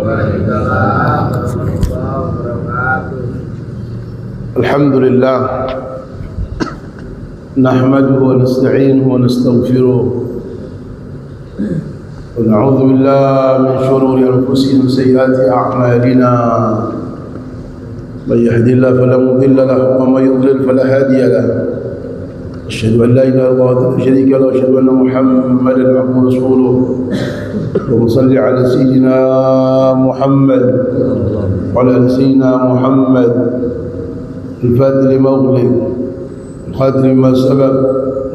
Waalaikumsalam warahmatullahi wabarakatuh. Alhamdulillah nahmaduhu wa nasta'inuhu wa nastaghfiruh wa na'udzu billahi min shururi anfusina wa sayyiati a'malina man yahdihillahu fala mudilla lahu wa man yudlil fala hadiya lahu asyhadu an la ilaha illallah wa la syarika lahu wa asyhadu anna muhammadan abduhu wa rasuluh اللهم صل على سيدنا محمد وعلى ال سيدنا محمد الفاتح لما أغلق الخاتم لما سبق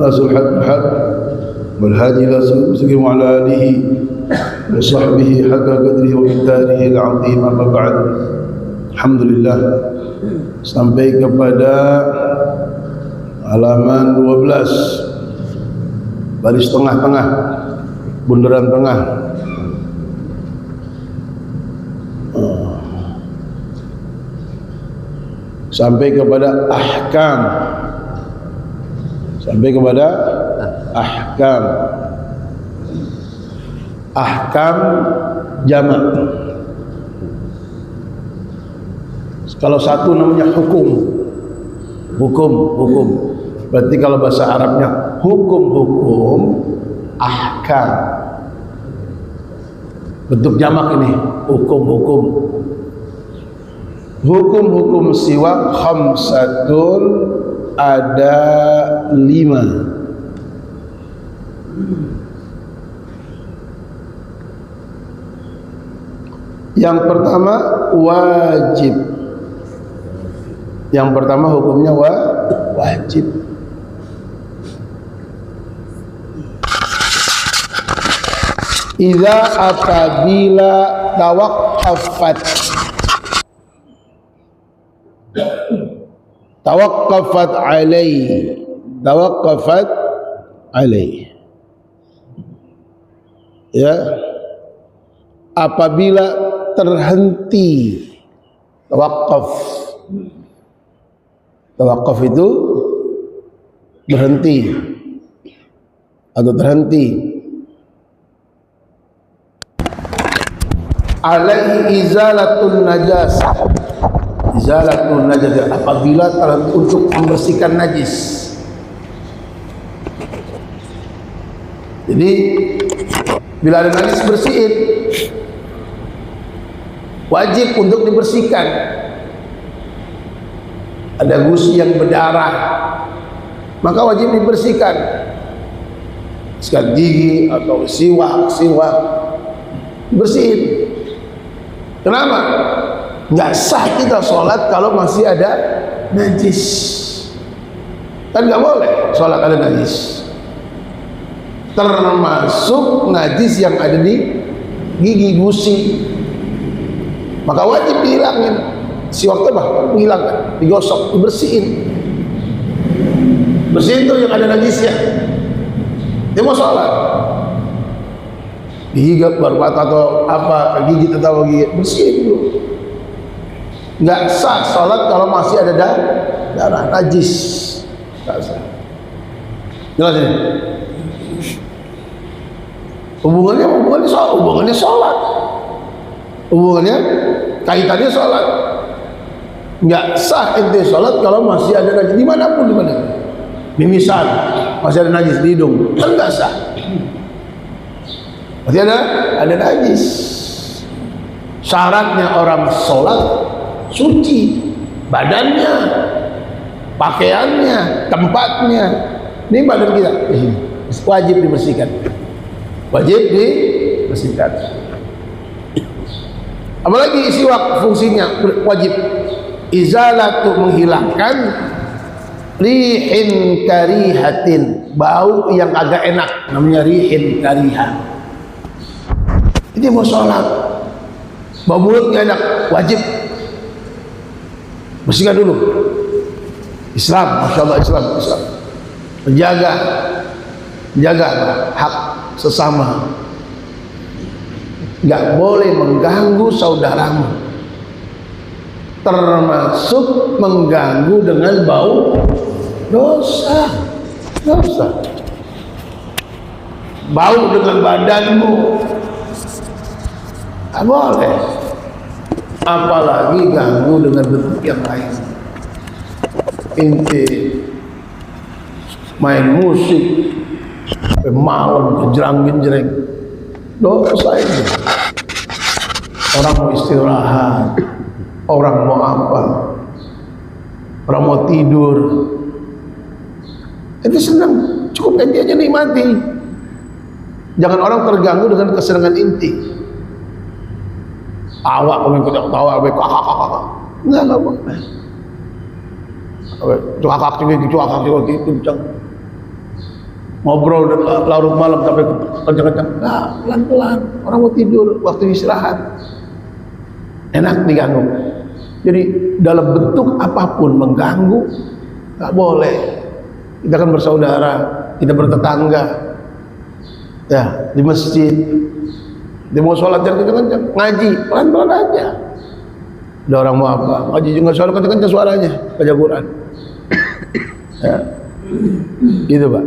ناصر الحق بالحق والهادي إلى صراط المستقيم وعلى آله وصحبه حق قدره ومقداره العظيم. أما بعد, alhamdulillah sampai kepada halaman 12 baris tengah-tengah, bundaran tengah. Sampai kepada ahkam. Sampai kepada ahkam. Ahkam jamak. Kalau satu namanya hukum. Hukum. Berarti kalau bahasa Arabnya hukum, ahkam. Bentuk jamak ini, hukum. Hukum siwak khamsatun, ada 5. Yang pertama wajib. Yang pertama hukumnya wajib. Idza apabila tawaqqafat alaih, ya, apabila terhenti. Tawaqqaf itu berhenti atau terhenti. Alaihi izalatun najasah. Izalatun najasah apabila terhenti untuk membersihkan najis. Jadi bila ada najis bersihin, wajib untuk dibersihkan. Ada gusi yang berdarah, maka wajib dibersihkan. Sikat gigi atau siwak bersihin. Kenapa? Nggak sah kita sholat kalau masih ada najis. Kan nggak boleh sholat ada najis. Termasuk najis yang ada di gigi, gusi. Maka wajib dihilangin. Siwak itu dihilangkan, digosok, dibersihin. Bersihin tuh yang ada najisnya. Dia mau sholat, digigit berpat atau apa, gigit atau gigit, bersihin dulu. Nggak sah sholat kalau masih ada darah najis. Nggak sah. Jelas ini? Hubungannya sholat. Hubungannya kaitannya sholat. Nggak sah ente sholat kalau masih ada najis dimanapun. Mimisan masih ada najis di hidung, kan nggak sah. Masih ada najis. Syaratnya orang sholat suci, badannya, pakaiannya, tempatnya. Ini badan kita wajib dibersihkan. Apalagi siwak fungsinya wajib. Izalatu menghilangkan rihin karihatin, bau yang agak enak, namanya rihin karihah. Ini mau sholat, bau mulutnya enak, wajib bersihkan dulu. Islam, masya Allah, Islam menjaga hak sesama. Nggak boleh mengganggu saudaramu, termasuk mengganggu dengan bau dosa. Bau dengan badanmu, nggak boleh. apalagi ganggu dengan bentuk yang lain. Inti main musik sampai malam genjreng-genjreng, dosa itu. Orang mau istirahat, orang mau apa, orang mau tidur, itu senang, cukup ente aja nikmati. Jangan orang terganggu dengan kesenangan inti. Awak kami tidak tahu apa kakak, enggak boleh. Cuakak juga ngobrol larut malam sampai kencang-kencang. Nah, pelan-pelan. Orang mau tidur, waktu istirahat. Enak diganggu. Jadi dalam bentuk apapun mengganggu, nggak boleh. Kita kan bersaudara, kita bertetangga. Ya, di masjid. Dia mau sholat jangan kencang-kencang, ngaji pelan-pelan aja. Ada orang mau apa? Ngaji juga sholat kencang-kencang suaranya, baca Quran. Ya, gitu Pak.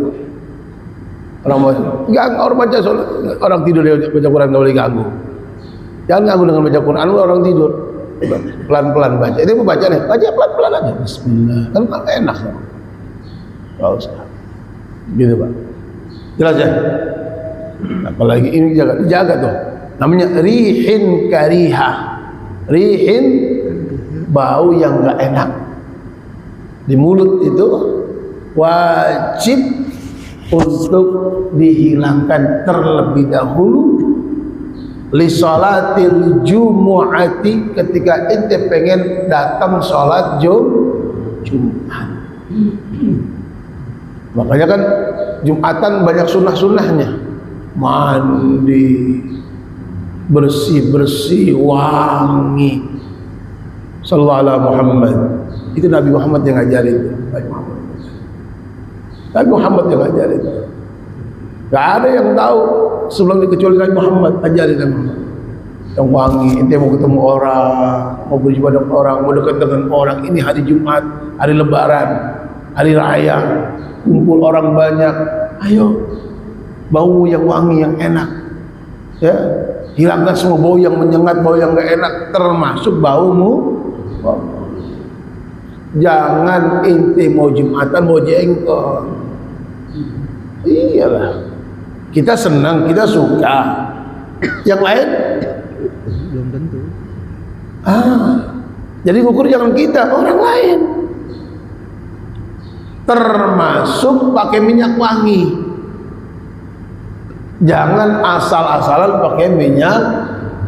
Orang mau orang baca sholat, orang tidur dia baca Quran nggak boleh ganggu. Jangan ganggu dengan baca Quran, orang tidur. Pelan-pelan baca. Itu mau baca nih, baca pelan-pelan aja. Bismillah. Kan enak. Nggak usah. Gitu Pak. Jelas ya? Apalagi ini jaga tuh. Namanya rihin karihah. Rihin, bau yang nggak enak. Di mulut itu wajib untuk dihilangkan terlebih dahulu. Li sholatil jumu'ati, ketika ente pengen datang sholat Jumat. Makanya kan Jumatan banyak sunnah-sunnahnya. Mandi, bersih-bersih, wangi. Sallallahu alaihi Muhammad. Itu Nabi Muhammad yang ngajarin. Nabi Muhammad yang ngajarin. Gak ada yang tahu sebelum kecuali Nabi Muhammad. Ajarin Nabi Muhammad yang wangi. Ente mau ketemu orang, mau berjumpa dengan orang, mau dekat dengan orang. Ini hari Jumat, hari Lebaran, hari Raya, kumpul orang banyak. Ayo, bau yang wangi, yang enak, ya, hilangkan semua bau yang menyengat, bau yang gak enak, termasuk baumu. Jangan ente mau Jumatan mau jengkol. Iyalah, kita senang, kita suka. Yang lain belum tentu. Jadi ukur jangan kita, orang lain. Termasuk pakai minyak wangi. Jangan asal-asalan pakai minyak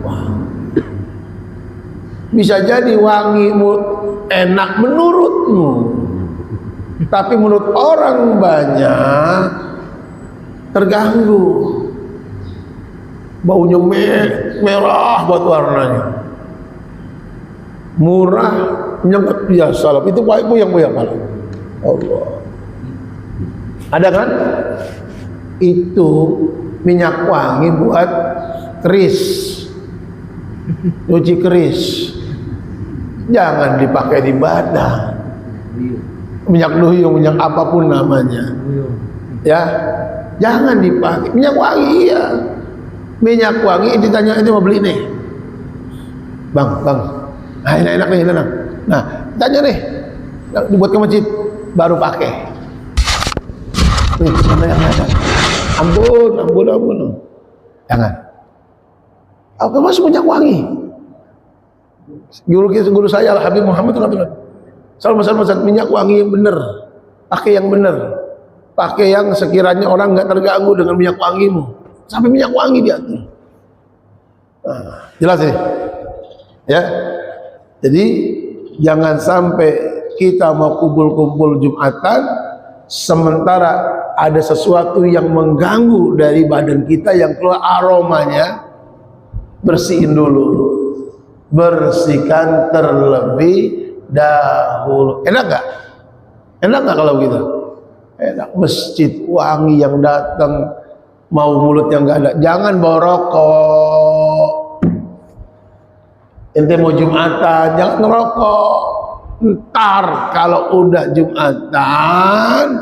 wangi. Bisa jadi wangimu enak menurutmu, tapi menurut orang banyak terganggu. Baunya merah buat warnanya, murah, menyengat biasa. Itu baikmu yang banyak. Allah, ada kan? Itu minyak wangi buat keris, cuci keris. Jangan dipakai di badan. Minyak duyung, minyak apapun namanya, ya, jangan dipakai. Minyak wangi, iya. Minyak wangi ditanya, ini mau beli nih, bang, nah ini enak nih, enak. Nah, tanya nih, dibuat ke masjid, baru pakai. Nih, mana yang ada? Ampun. Jangan. Aku masuk minyak wangi. Guru saya Al Habib Muhammad Salman minyak wangi yang benar, pakai yang benar, pakai yang sekiranya orang nggak terganggu dengan minyak wangimu. Sampai minyak wangi diatur. Nah, jelas ini, ya. Jadi jangan sampai kita mau kumpul-kumpul Jumatan sementara ada sesuatu yang mengganggu dari badan kita yang keluar aromanya. Bersihin dulu. Bersihkan terlebih dahulu. Enak gak? Enak gak kalau gitu? Enak. Masjid wangi yang datang, mau mulut yang gak ada. Jangan bawa rokok. Ente mau Jumatan, jangan ngerokok. Ntar kalau udah Jumatan,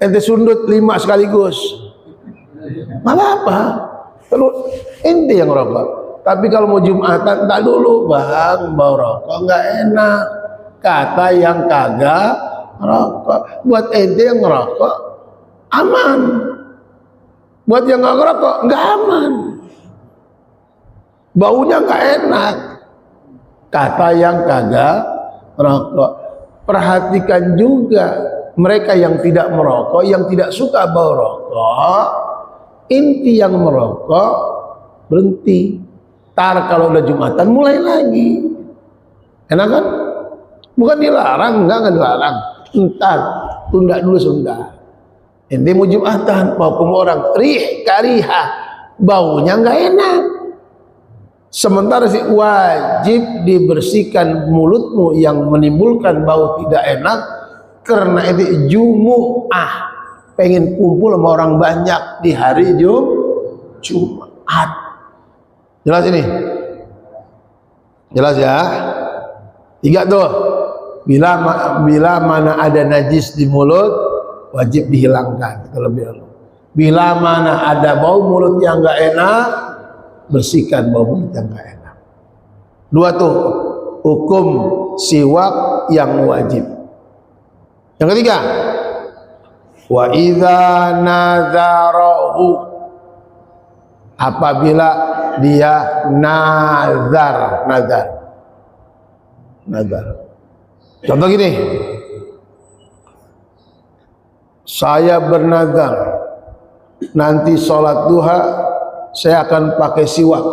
ente sundut 5 sekaligus. Gak apa-apa. Terus ente yang ngerokok. Tapi kalau mau Jumatan, tak dulu bang, bau rokok nggak enak. Kata yang kagak rokok. Buat ente yang ngerokok aman. Buat yang nggak ngerokok nggak aman. Baunya nggak enak. Kata yang kagak rokok. Perhatikan juga mereka yang tidak merokok, yang tidak suka bau rokok. Inti yang merokok berhenti. Tar kalau udah Jumatan mulai lagi. Enak kan? Bukan dilarang, enggak dilarang. Entar tunda dulu sebentar. Ente mau Jumatan, mau ketemu orang kariha, baunya enggak enak. Sementara si wajib dibersihkan mulutmu yang menimbulkan bau tidak enak, karena itu Jumu'ah, pengen kumpul sama orang banyak di hari Jumat. Jelas ini? Jelas ya? 3 tuh. Bila mana ada najis di mulut, wajib dihilangkan terlebih dahulu. Bila mana ada bau mulut yang enggak enak, bersihkan bau mulut yang enggak enak. 2 tuh, hukum siwak yang wajib. Yang ketiga, wa idza nadzarahu, apabila dia nazar. Contoh gini, saya bernazar nanti sholat duha saya akan pakai siwak.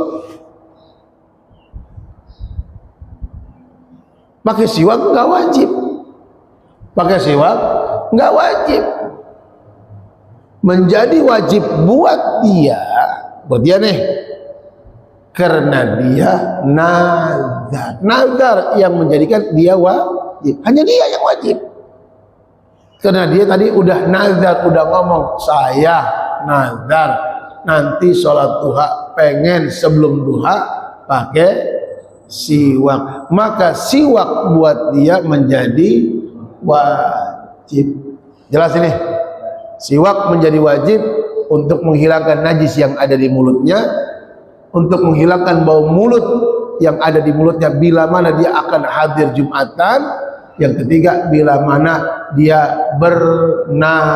Pakai siwak nggak wajib. Pakai siwak nggak wajib. Menjadi wajib buat dia nih, karena dia nazar yang menjadikan dia wajib. Hanya dia yang wajib. Karena dia tadi udah nazar, udah ngomong, saya nazar nanti sholat duha pengen sebelum duha pakai siwak. Maka siwak buat dia menjadi wajib. Jelas ini? Siwak menjadi wajib untuk menghilangkan najis yang ada di mulutnya, untuk menghilangkan bau mulut yang ada di mulutnya bila mana dia akan hadir Jumatan. Yang ketiga, bila mana dia bernazar.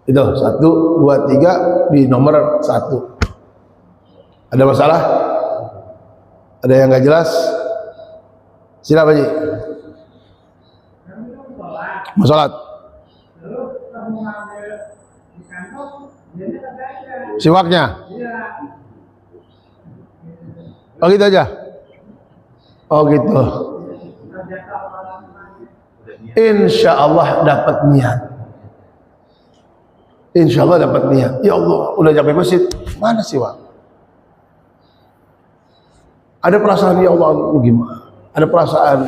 Itu 1, 2, 3 di nomor 1. Ada masalah? Ada yang nggak jelas? Sila Pak Ji. Mau sholat? Siwaknya? Oh gitu aja? Oh gitu. Insya Allah dapat niat. Insya Allah dapat niat. Ya Allah, udah sampai masjid, mana siwak? Ada perasaan, ya Allah, gimana? Ada perasaan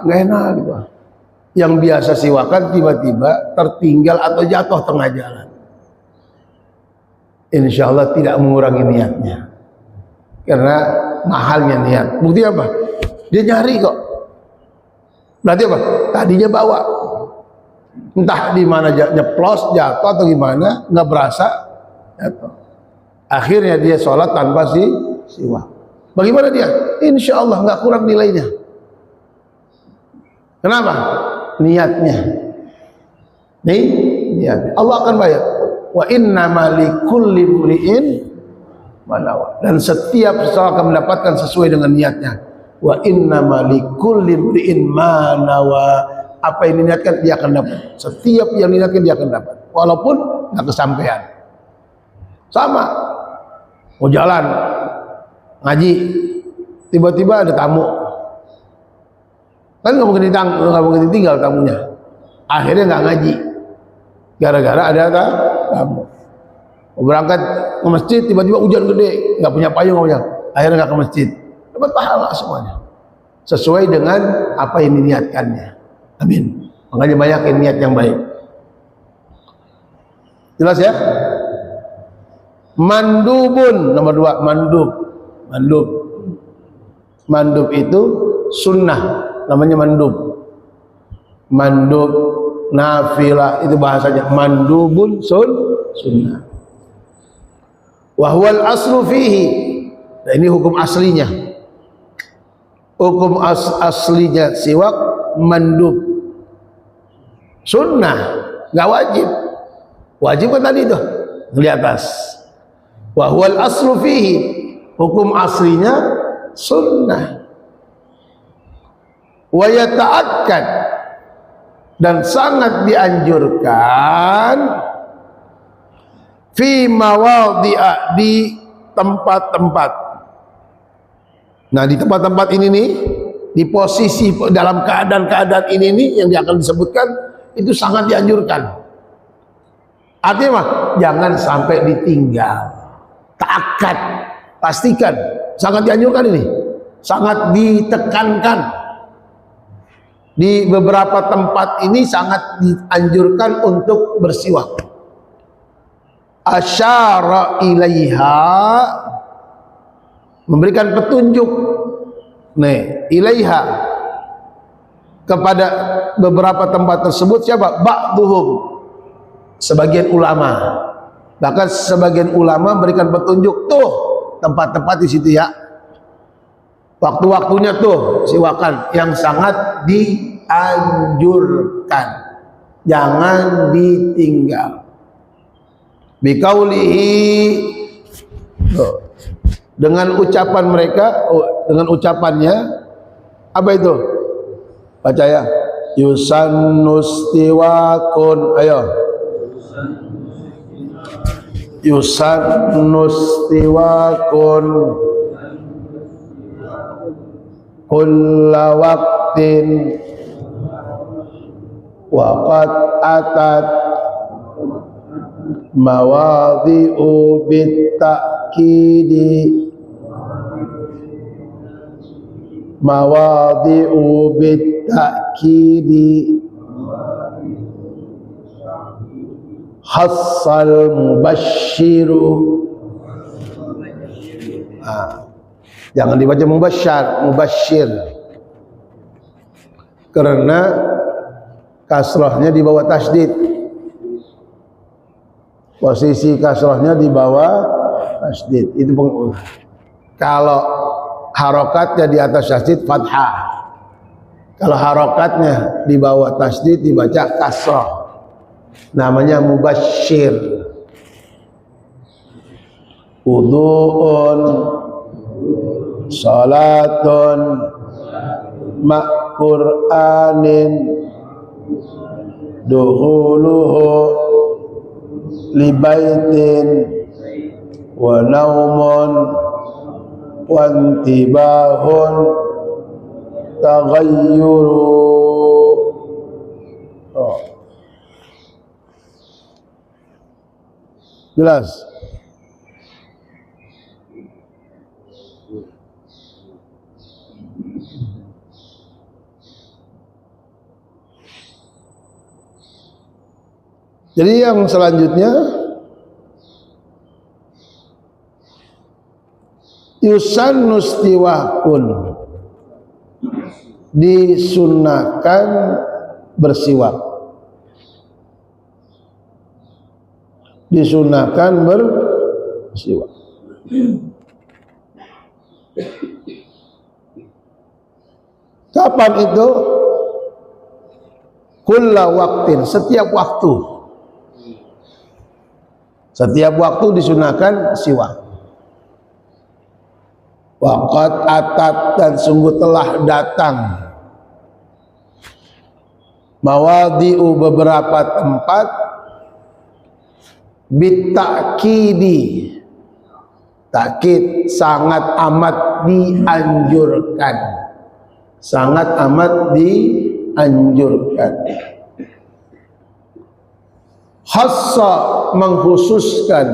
nggak enak gitu. Yang biasa siwakan tiba-tiba tertinggal atau jatuh tengah jalan. Insya Allah tidak mengurangi niatnya, karena mahalnya niat. Bukti apa? Dia nyari kok. Berarti apa? Tadinya bawa, entah di mana nyeplos, jatuh atau gimana, nggak berasa jatuh. Akhirnya dia sholat tanpa siwak. Bagaimana dia? Insya Allah nggak kurang nilainya. Kenapa? Niatnya. Nih, niatnya. Allah akan bayar. Wa innama likulli imri'in ma nawa. Dan setiap seseorang akan mendapatkan sesuai dengan niatnya. Wa innama likulli imri'in ma nawa. Apa yang diniatkan dia akan dapat. Setiap yang diniatkan dia akan dapat. Walaupun nggak kesampaian. Sama. Mau jalan ngaji, tiba-tiba ada tamu. Kan nggak mungkin ditinggal tamunya. Akhirnya nggak ngaji. Gara-gara ada tamu. Mau berangkat ke masjid, tiba-tiba hujan gede, nggak punya payung, akhirnya nggak ke masjid. Dapat pahala semuanya. Sesuai dengan apa yang diniatkannya. Amin. Makanya banyakin niat yang baik. Jelas ya? Mandubun, nomor 2, mandub itu sunnah, namanya mandub nafilah, itu bahasanya. Mandubun sunnah. Wa huwal aslu fihi. Nah, ini hukum aslinya. Hukum aslinya siwak mandub. Sunnah, enggak wajib. Wajib kan tadi tuh di atas. Wa huwal aslu fihi. Hukum aslinya sunnah. Wa yata'akkad, dan sangat dianjurkan fi mawadhi'a, di tempat-tempat. Nah, di tempat-tempat ini nih, di posisi dalam keadaan-keadaan ini nih yang akan disebutkan, itu sangat dianjurkan. Artinya apa? Jangan sampai ditinggal. Ta'akkad, pastikan, sangat dianjurkan ini, sangat ditekankan. Di beberapa tempat ini sangat dianjurkan untuk bersiwak. Asyara ilaiha, memberikan petunjuk nih, ilaiha, kepada beberapa tempat tersebut. Siapa? Ba'duhum, sebagian ulama. Bahkan sebagian ulama berikan petunjuk, tuh tempat-tempat di situ ya, waktu-waktunya tuh siwakan yang sangat dianjurkan, jangan ditinggal. Biqaulihi, dengan ucapan mereka, dengan ucapannya apa itu? Baca ya. Yusannustiwakun, ayo. Yusannustiwakun kulla waqtin waqad atat mawadhi'u bitta'kidi mawadhi'u bitta'kidi khassal mubashiru. Jangan dibaca mubashir, karena kasrahnya di bawah tasdid. Posisi kasrahnya di bawah tasdid. Itu kalau harokatnya di atas tasdid fathah. Kalau harokatnya di bawah tasdid dibaca kasrah. Namanya mubashir. Wudu'un, salatun, ma'qur'anin, dukhuluhu libaitin, wa naumun, wa intibahun, taghayyuru. Jelas? Jadi yang selanjutnya, yusannustiwakun, disunahkan bersiwak. Disunahkan bersiwak. Kapan itu? Kulla waqtin, setiap waktu. Setiap waktu disunahkan siwak. Waqad atat, dan sungguh telah datang mawadhi'u, beberapa tempat, bitta'kidi, takkid, sangat amat dianjurkan, sangat amat dianjurkan. Khassa, mengkhususkan,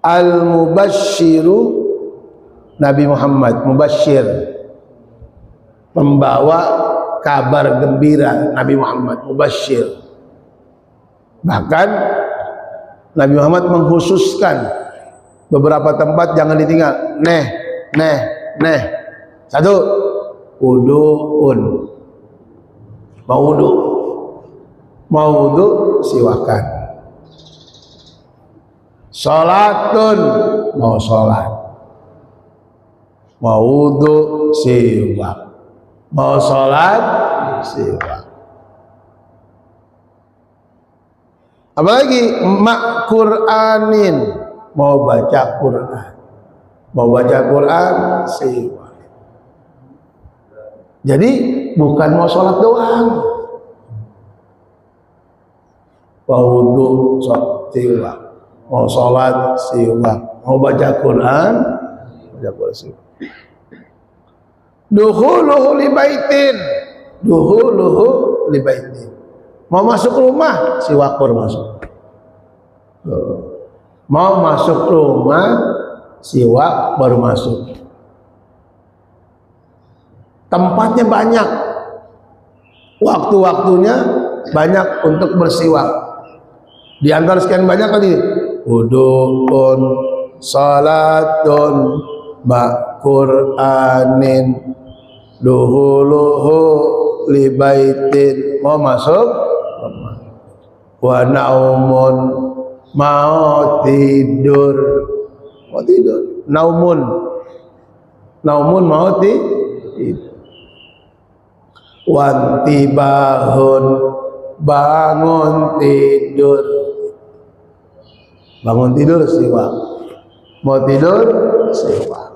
al-mubashiru, Nabi Muhammad, mubashir, pembawa kabar gembira, Nabi Muhammad mubashir. Bahkan Nabi Muhammad mengkhususkan beberapa tempat jangan ditinggal. Neh. Satu, wudu'un, mau wudu siwakan. Salatun mau salat, mau wudu siwak, mau salat siwak. Apalagi mak Qur'anin, mau baca Qur'an, mau baca Qur'an siwak. Jadi bukan mau sholat doang, mau wudu siwak, mau sholat siwak, mau baca Quran siwak. Dukhuluhu li baitin, dukhuluhu li baitin. Mau masuk rumah siwak baru masuk. Mau masuk rumah siwak baru masuk. Tempatnya banyak, waktu-waktunya banyak untuk bersiwak. Di antara sekian banyak tadi, wudu'un, salatun, ma Qur'anin, duhuluhu li baitin, mau masuk, wa naumun, mau tidur, naumun mau tidur. Wantibahun, bangun tidur, siwak, mau tidur siwak,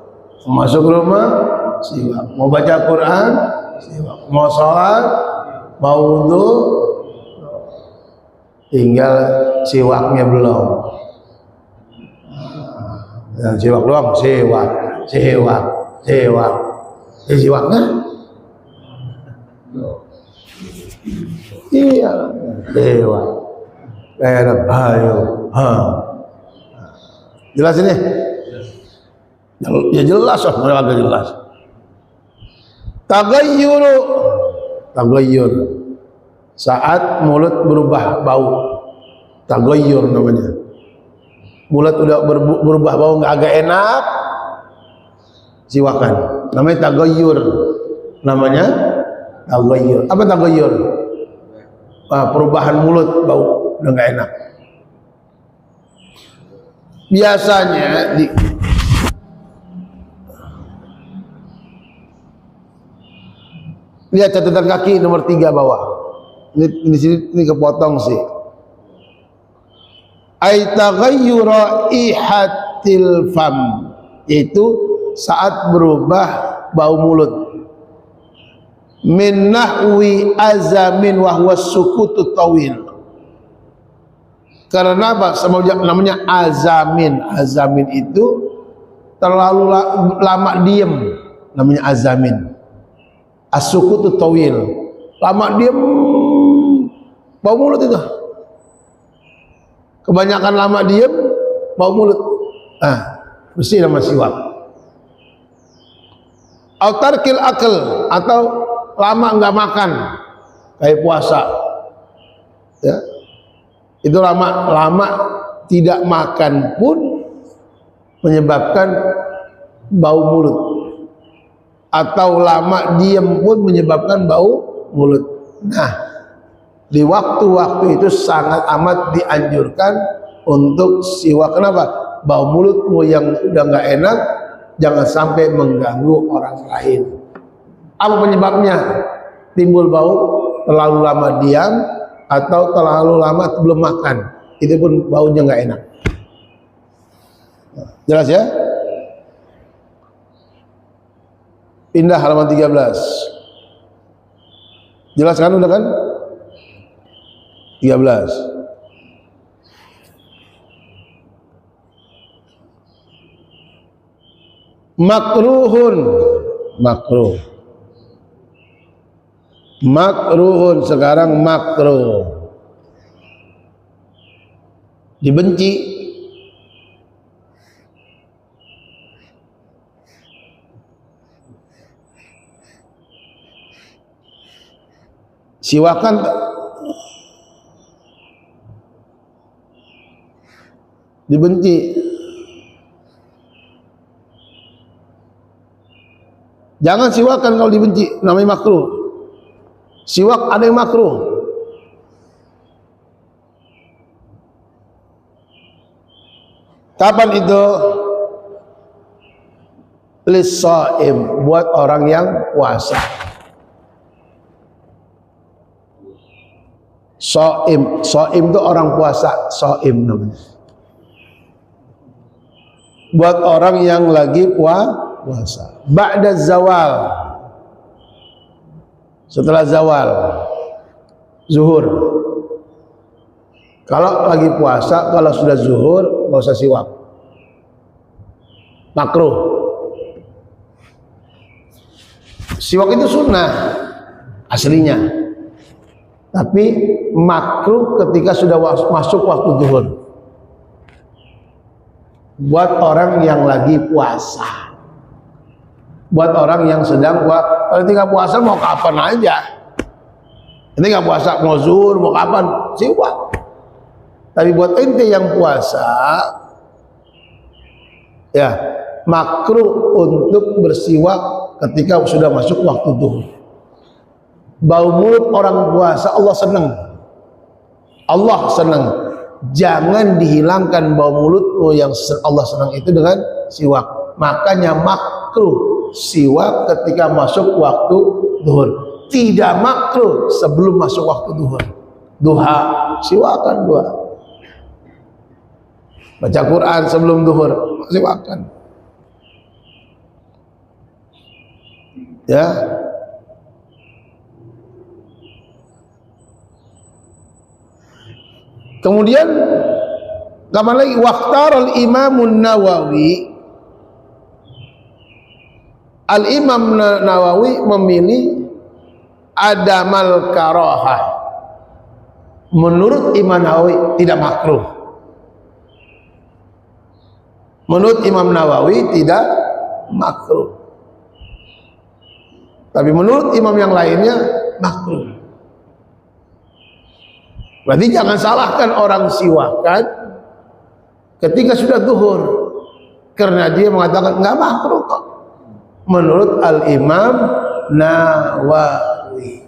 masuk rumah siwak, mau baca Quran siwak, mau sholat, mau wudu, tinggal siwaknya belum. Yang siwak doang, siwaknya iya, siwak kayak bayu, jelas ini? Ya jelas, agak jelas. Tagayyur, saat mulut berubah bau, tagayyur namanya. Mulut udah berubah bau, nggak agak enak, siwakan, namanya tagayyur. Namanya tagayyur. Apa tagayyur? Perubahan mulut, bau udah nggak enak. Biasanya lihat catatan kaki nomor 3 bawah. Ini di sini ini kepotong sih. Ai taghayyura ihatil fam, itu saat berubah bau mulut. Min nahwi azamin wa huwa sukutu tawil. Karena apa? Namanya azamin. Azamin itu terlalu lama diam, namanya azamin. As-sukutu tawil, lama diam, bau mulut itu. Kebanyakan lama diam, bau mulut. Mesti nama siwak. Autarkil akal, atau lama nggak makan, kayak puasa, ya. Itu lama tidak makan pun menyebabkan bau mulut, atau lama diam pun menyebabkan bau mulut. Nah, di waktu-waktu itu sangat amat dianjurkan untuk siwak. Kenapa? Bau mulutmu yang udah nggak enak jangan sampai mengganggu orang lain. Apa penyebabnya timbul bau? Terlalu lama diam atau terlalu lama belum makan, itu pun baunya nggak enak. Jelas ya? Pindah halaman 13. Jelas kan, udah kan? 13. Makruhun, makruhun, sekarang makruh, dibenci. Siwakan dibenci. Jangan siwakan kalau dibenci, namanya makruh. Siwak ada yang makruh. Kapan itu? Lis-shaim, buat orang yang puasa. Shaim itu orang puasa, shaim namanya. Buat orang yang lagi puasa. Ba'da zawal, setelah zawal, zuhur. Kalau lagi puasa, kalau sudah zuhur, nggak usah siwak, makruh. Siwak itu sunnah aslinya, tapi makruh ketika sudah masuk waktu zuhur. Buat orang yang lagi puasa, buat orang yang sedang kalau tinggal puasa mau kapan aja. Ini nggak puasa mau zuhur mau kapan siwak. Tapi buat ente yang puasa, ya makruh untuk bersiwak ketika sudah masuk waktu zuhur. Bau mulut orang puasa Allah senang. Allah senang. Jangan dihilangkan bau mulutmu yang Allah senang itu dengan siwak. Makanya makruh siwak ketika masuk waktu zuhur. Tidak makruh sebelum masuk waktu zuhur. Duha, siwakan duha. Baca Quran sebelum zuhur, siwakan. Ya. Kemudian kapan lagi? Waqtar al-Imamun Nawawi, Al-Imam Nawawi memilih adamal karahah. Menurut Imam Nawawi tidak makruh. Menurut Imam Nawawi tidak makruh. Tapi menurut imam yang lainnya makruh. Berarti jangan salahkan orang siwakan ketika sudah zuhur, karena dia mengatakan nggak makruh kok. Menurut Al-Imam Nawawi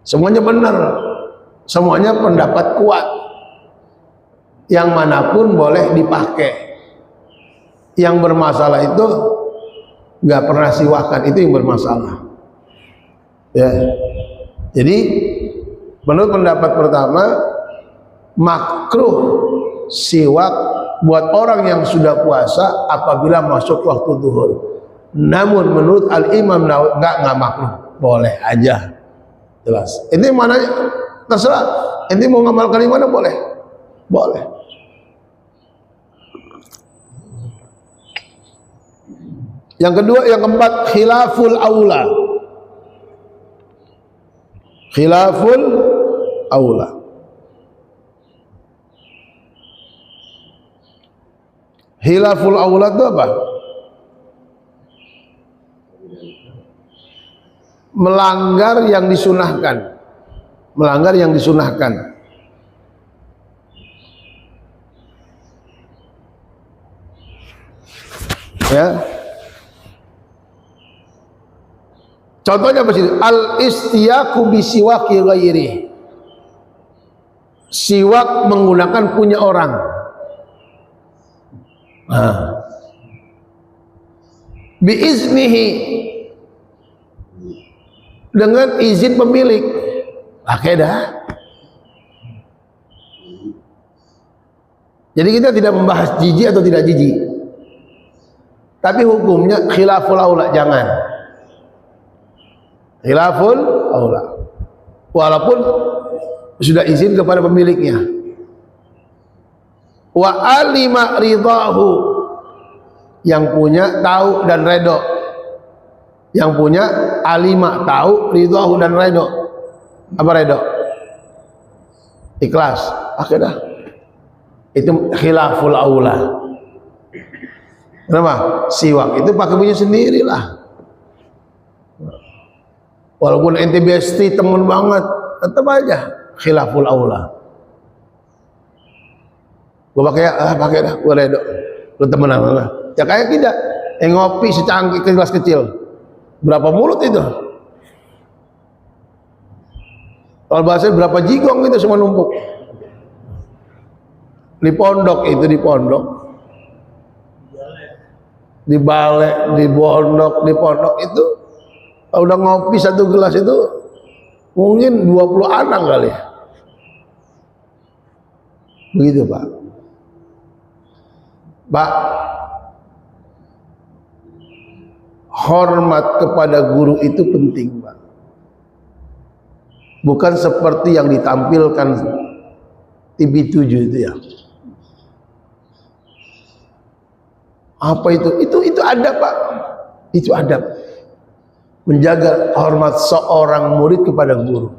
semuanya benar, semuanya pendapat kuat, yang manapun boleh dipakai. Yang bermasalah itu nggak pernah siwakan, itu yang bermasalah ya. Jadi menurut pendapat pertama makruh siwak buat orang yang sudah puasa apabila masuk waktu zuhur. Namun menurut Al-Imam Nawawi nggak makruh, boleh aja. Jelas. Ini mana terserah. Ini mau ngamalkan di mana boleh. Boleh. Yang kedua, yang keempat, khilaful aula. Khilaful aula. Khilaful aula itu apa? Melanggar yang disunahkan. Melanggar yang disunahkan. Ya. Contohnya apa sih? Al-istiyaku bisiwaki ghairi. Siwak menggunakan punya orang. Biiznihi, dengan izin pemilik. Pakai dah. Jadi kita tidak membahas jijik atau tidak jijik. Tapi hukumnya khilaful aula, jangan. Khilaful aula. Walaupun sudah izin kepada pemiliknya. Wa alima ridahu, yang punya tahu dan redho. Yang punya alima tahu, ridahu dan redho. Apa redho? Ikhlas. Akhirnya itu khilaful aula. Kenapa? Siwak itu pakai punya sendirilah. Walaupun ente besti temen banget, tetap aja khilaful aula. Gua pakai dah, gua redo. Lu temenan mana? Ya kayak kita ngopi secangkir gelas kecil. Berapa mulut itu? Kalau bahasa berapa jigong itu semua numpuk. Di pondok itu, di pondok di balai, di pondok itu kalau udah ngopi satu gelas itu mungkin 20 anak kali ya. Begitu Pak. Pak, hormat kepada guru itu penting Pak. Bukan seperti yang ditampilkan TV7 itu ya. Apa itu? Itu adab Pak. Itu adab. Menjaga hormat seorang murid kepada guru.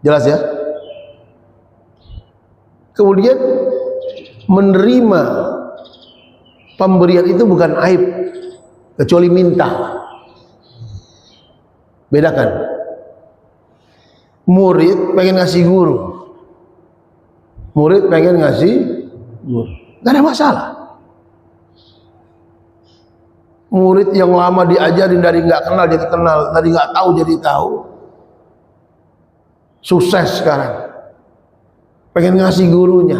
Jelas ya? Kemudian menerima pemberian itu bukan aib, kecuali minta. Bedakan. Murid pengen ngasih guru. Murid pengen ngasih guru. Gak ada masalah. Murid yang lama diajarin dari nggak kenal jadi kenal, dari nggak tahu jadi tahu, sukses sekarang, pengen ngasih gurunya,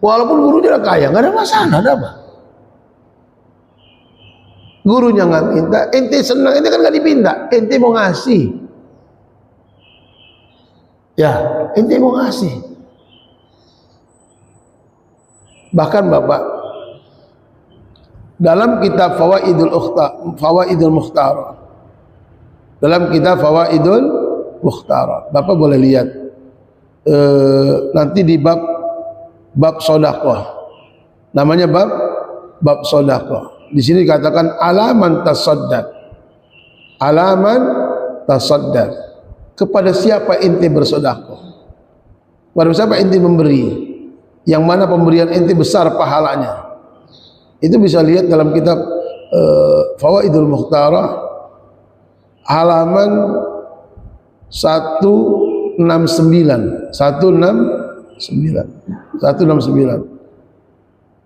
walaupun gurunya udah kaya, nggak ada masalah, ada apa? Gurunya nggak minta, ente senang, ente kan nggak dipinta, ente mau ngasih, ya, ente mau ngasih, bahkan Bapak. Dalam kitab Fawaidul Mukhtar, dalam kitab Fawaidul Mukhtar, Bapak boleh lihat nanti di bab sedekah, namanya bab sedekah. Di sini dikatakan alaman tasaddaq, kepada siapa ente bersedekah, kepada siapa ente memberi, yang mana pemberian ente besar pahalanya. Itu bisa lihat dalam kitab Fawaidul Mukhtar halaman 169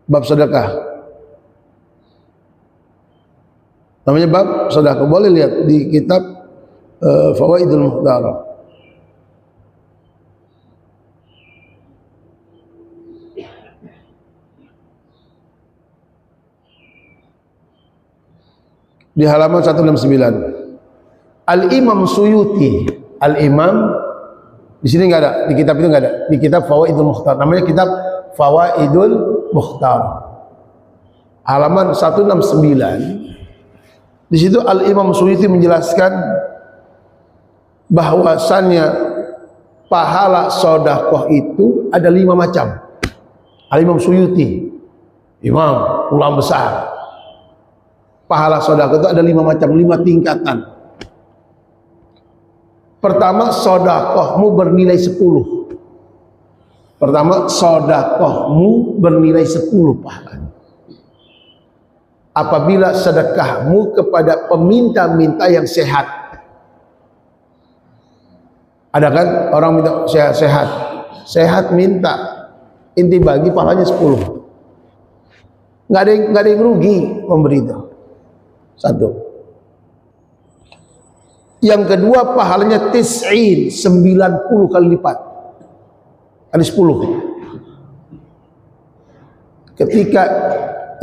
bab sedekah, namanya bab sedekah. Boleh lihat di kitab Fawaidul Mukhtar. Di halaman 169. Al-Imam Suyuti, Al-Imam di sini enggak ada, di kitab itu enggak ada. Di kitab Fawaidul Mukhtar, namanya kitab Fawaidul Mukhtar. Halaman 169. Di situ Al-Imam Suyuti menjelaskan bahwasannya pahala sedekah itu ada 5 macam. Al-Imam Suyuti, imam ulama besar. Pahala sedekah itu ada 5 macam, 5 tingkatan. Pertama, sedekahmu bernilai 10. Pertama, sedekahmu bernilai 10 pahalanya. Apabila sedekahmu kepada peminta-minta yang sehat. Ada kan orang minta sehat, sehat minta, inti bagi pahalanya 10. Nggak ada yang rugi memberi itu. Satu. Yang kedua, pahalanya 90 kali lipat. Kali 10. Ketika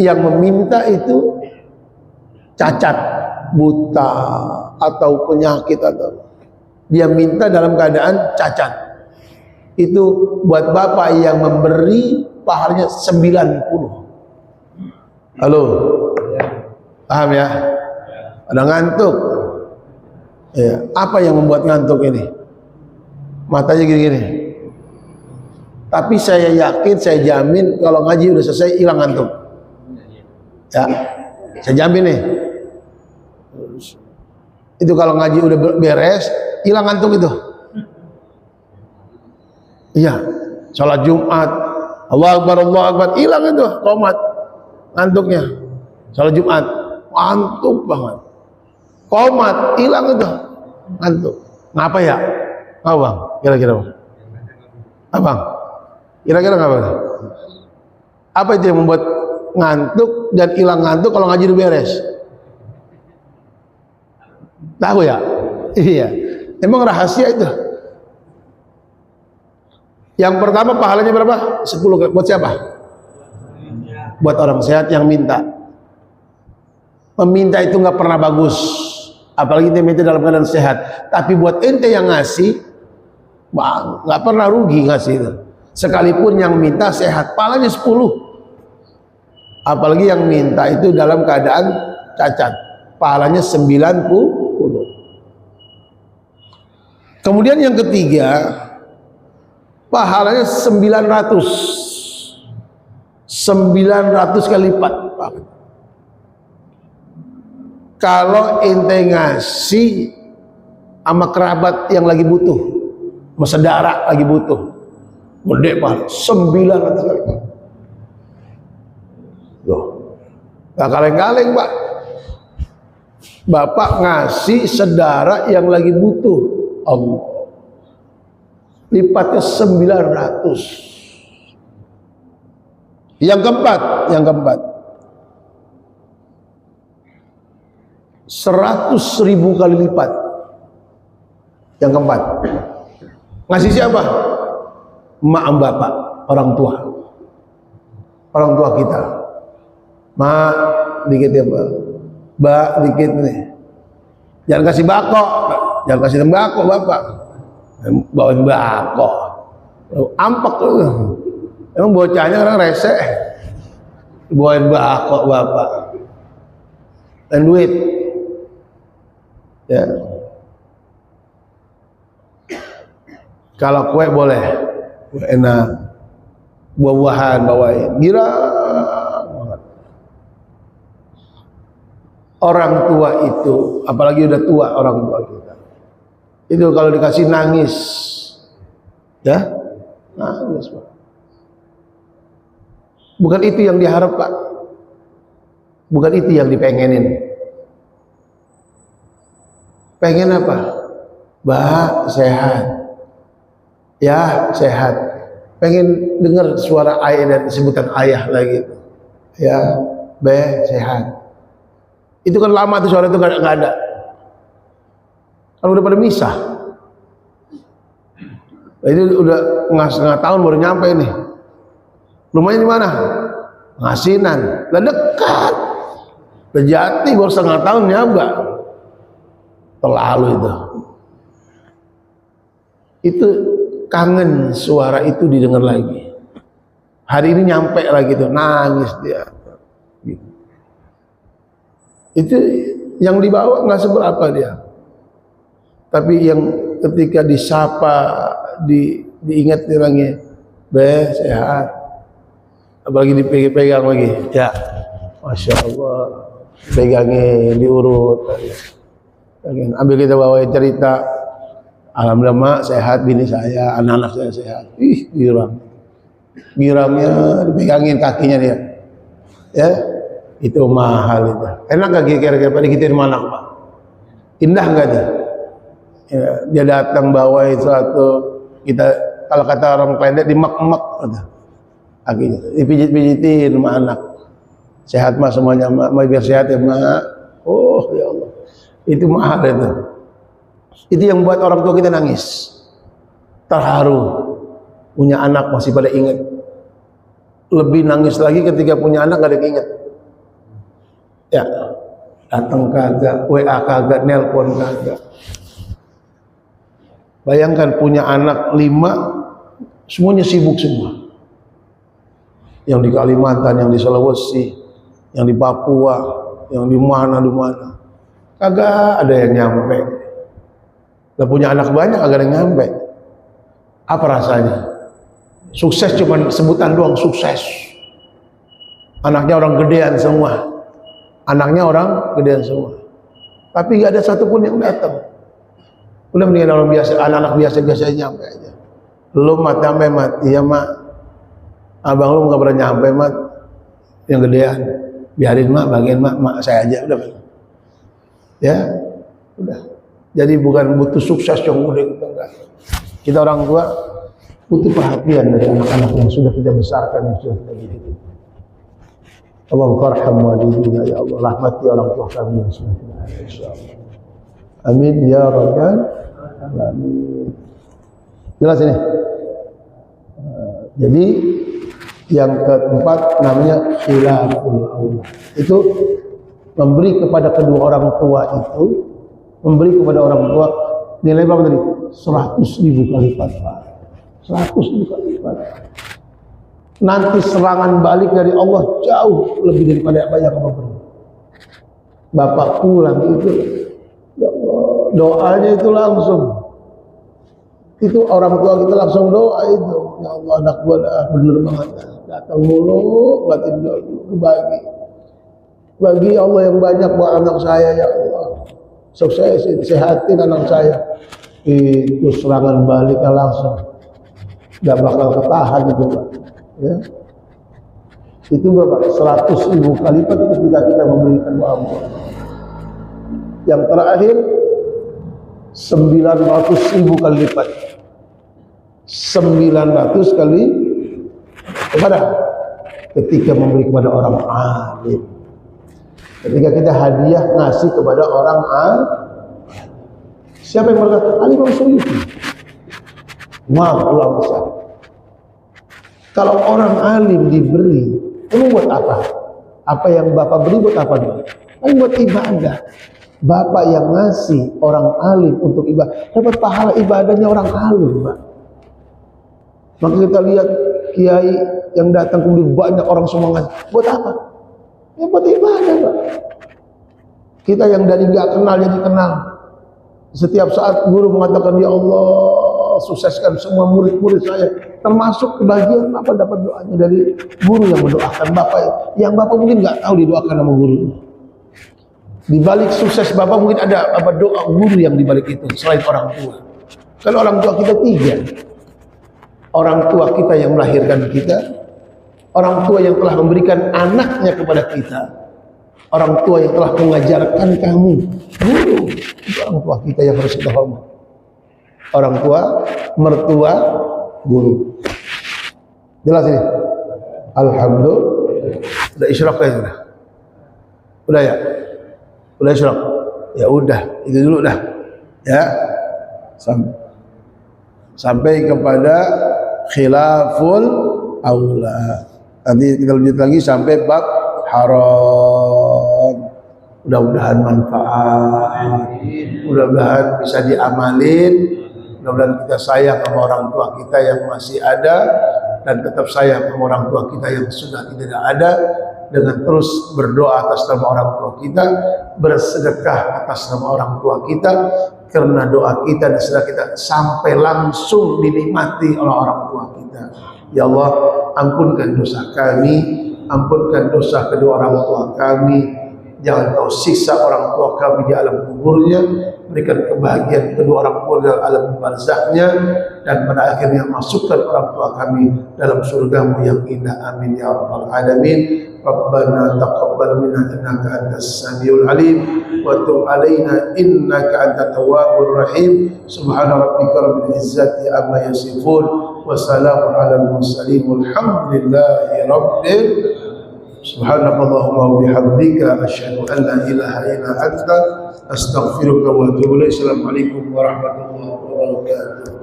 yang meminta itu cacat, buta, atau penyakit, atau dia minta dalam keadaan cacat, itu buat bapak yang memberi pahalanya 90. Halo, paham ya? Ada ngantuk ya. Apa yang membuat ngantuk ini? Matanya gini-gini. Tapi saya yakin, saya jamin kalau ngaji udah selesai hilang ngantuk ya, saya jamin nih. Itu kalau ngaji udah beres hilang ngantuk itu. Iya, sholat Jumat Allahu Akbar hilang itu qomat ngantuknya. Sholat Jumat ngantuk banget, qomat hilang itu ngantuk. Ngapa ya? Ngapa bang? Kira-kira bang? Abang? Kira-kira ngapa? Apa itu yang membuat ngantuk dan hilang ngantuk kalau ngaji udah beres? Tahu ya? Iya. Emang rahasia itu. Yang pertama pahalanya berapa? 10 buat siapa? buat orang sehat yang minta. Meminta itu nggak pernah bagus, apalagi ente minta dalam keadaan sehat. Tapi buat ente yang ngasih, nggak pernah rugi ngasih itu. Sekalipun yang minta sehat, pahalanya 10. Apalagi yang minta itu dalam keadaan cacat, pahalanya 90. Kemudian yang ketiga, pahalanya 900 kali lipat. Kalau ente ngasih sama kerabat yang lagi butuh, sama saudara lagi butuh, gede pahala 900 kali lipat. Loh, gak kaleng-kaleng Pak. Bapak ngasih saudara yang lagi butuh, Allah, lipatnya 900. Yang keempat 100.000 kali lipat. Yang keempat, ngasih siapa? Mak bapak, orang tua kita. Mak, dikit ya Pak. Mbak, dikit nih. Jangan kasih bako, jangan kasih tembakau bapak. Bawain bako, ampak tuh. Emang bocahnya orang rese. Bawain bako bapak. Dan duit. Ya. Kalau kue boleh, kue enak, buah-buahan bawain, girang banget. Orang tua itu, apalagi udah tua orang tua kita, itu kalau dikasih nangis, ya, nangis Pak. Bukan itu yang diharap Pak, bukan itu yang dipengenin. Pengen apa? Mbak sehat, ya sehat. Pengen dengar suara ayah dan sebutan ayah lagi, ya, be sehat. Itu kan lama tuh suara itu nggak ada. Kalau udah pada misah, ini udah setengah tahun baru nyampe nih. Rumahnya di mana? Ngasinan, lah dekat. Bejati baru setengah tahun nyampe. Terlalu itu kangen suara itu didengar lagi. Hari ini nyampe lagi tuh, nangis dia. Itu yang dibawa nggak seberapa dia, tapi yang ketika disapa, diingat orangnya, be sehat, apalagi dipegang lagi, ya, masya Allah, pegangin, diurut. Ambil kita bawain cerita, alhamdulillah mak sehat, bini saya, anak-anak saya sehat. Ih, girangnya dipegangin kakinya dia, ya, itu mahal itu. Enak gak kira-kira Pak digituin sama anak Pak? Indah gak dia? Ya, dia datang bawain suatu, kita kalau kata orang pendek dimek-mek, kakinya dipijit-pijitin sama anak. Sehat mak semuanya mak, mau biar sehat ya mak. Oh ya Allah. Itu mahal itu. Itu yang buat orang tua kita nangis, terharu. Punya anak masih pada ingat. Lebih nangis lagi ketika punya anak gak ada yang ingat. Ya, datang kagak, WA kagak, nelpon kagak. Bayangkan punya anak 5, semuanya sibuk semua. Yang di Kalimantan, yang di Sulawesi, yang di Papua, yang di mana. Kagak ada yang nyampe. Lah punya anak banyak kagak ada yang nyampe. Apa rasanya? Sukses cuma sebutan doang, sukses. Anaknya orang gedean semua. Tapi gak ada satupun yang datang. Udah mendingan orang biasa, anak-anak biasa nyampe aja. Lu mat nyampe mat, iya mak. Abang lu gak pernah nyampe mat, yang gedean. Biarin mak, bagian mak saya aja udah. Ya, udah. Jadi bukan butuh sukses yang udah kita enggak. Kita orang tua butuh perhatian dari anak-anak yang sudah kita besarkan, yang sudah kita didik. Allahumma arham walidina, ya Allah, rahmati orang tua kami yang sudah kita ada, insyaallah. Amin ya rabbal alamin. Jelas ini. Jadi Yang keempat namanya khilaful aula. Itu memberi kepada kedua orang tua itu, memberi kepada orang tua nilai berapa tadi? 100.000 kali lipat. 100.000 kali lipat. Nanti serangan balik dari Allah jauh lebih daripada apa yang kamu beri. Bapak pulang itu, ya Allah, doanya itu langsung. Itu orang tua kita langsung doa itu, ya Allah anak gua dah bener banget, datang mulu, batin dulu bagi Allah yang banyak buat anak saya ya Allah, sukses sehatin anak saya. Itu serangan baliknya langsung, gak bakal ketahan itu Pak. Ya. Itu Bapak 100.000 kali lipat ketika kita memberikan doa Allah. Yang terakhir 900.000 kali lipat. 900 kali kepada ketika memberi kepada orang alim. Ketika kita hadiah ngasih kepada orang alim. Siapa yang berkata? Al-Imam Suyuti. Ulama besar. Kalau orang alim diberi, ini buat apa? Apa yang Bapak beri buat apa dulu? Kan buat ibadah. Bapak yang ngasih orang alim untuk ibadah, dapat pahala ibadahnya orang alim, Pak. Maka kita lihat kiai yang datang kemudian banyak orang semua ngasih. Buat apa? Ya buat ibadah, Pak. Kita yang dari nggak kenal jadi kenal. Setiap saat guru mengatakan, ya Allah sukseskan semua murid-murid saya, termasuk kebahagiaan apa dapat doanya dari guru yang mendoakan Bapak, yang Bapak mungkin nggak tahu didoakan sama gurunya. Di balik sukses Bapak mungkin ada apa doa guru yang di balik itu selain orang tua. Kalau orang tua kita tiga, orang tua kita yang melahirkan kita, orang tua yang telah memberikan anaknya kepada kita, orang tua yang telah mengajarkan kamu, guru, itu orang tua kita yang harus kita hormat. Orang tua, mertua, guru. Jelas ini? Alhamdulillah. Udah isyraq ya sudah? Udah ya? Udah isyraq? Ya udah, itu dulu dah. Ya. Sampai kepada khilaful aula. Nanti kita lanjut lagi sampai bab haram. Mudah-mudahan manfaat, mudah-mudahan bisa diamalin, mudah-mudahan kita sayang sama orang tua kita yang masih ada dan tetap sayang sama orang tua kita yang sudah tidak ada, dengan terus berdoa atas nama orang tua kita, bersedekah atas nama orang tua kita, karena doa kita dan sedekah kita sampai langsung dinikmati oleh orang tua kita. Ya Allah, ampunkan dosa kami, ampunkan dosa kedua orang tua kami. Jangan kau siksa orang tua kami di alam kuburnya, berikan kebahagiaan kedua orang tua dalam alam barzaknya, dan pada akhirnya masukkan orang tua kami dalam surgamu yang indah. Amin ya rabbal alamin. Rabbana taqabbal minna innaka antas samiul alim wa tub alaina innaka antat tawwabur rahim. Subhana rabbika rabbil izzati amma yasifun wa salamun alal mursalin walhamdulillahi rabbil. Subhanakallahumma wa bihamdika asyhadu an la ilaha illa anta astaghfiruka wa atubu ilaik. Assalamualaikum warahmatullahi wabarakatuh.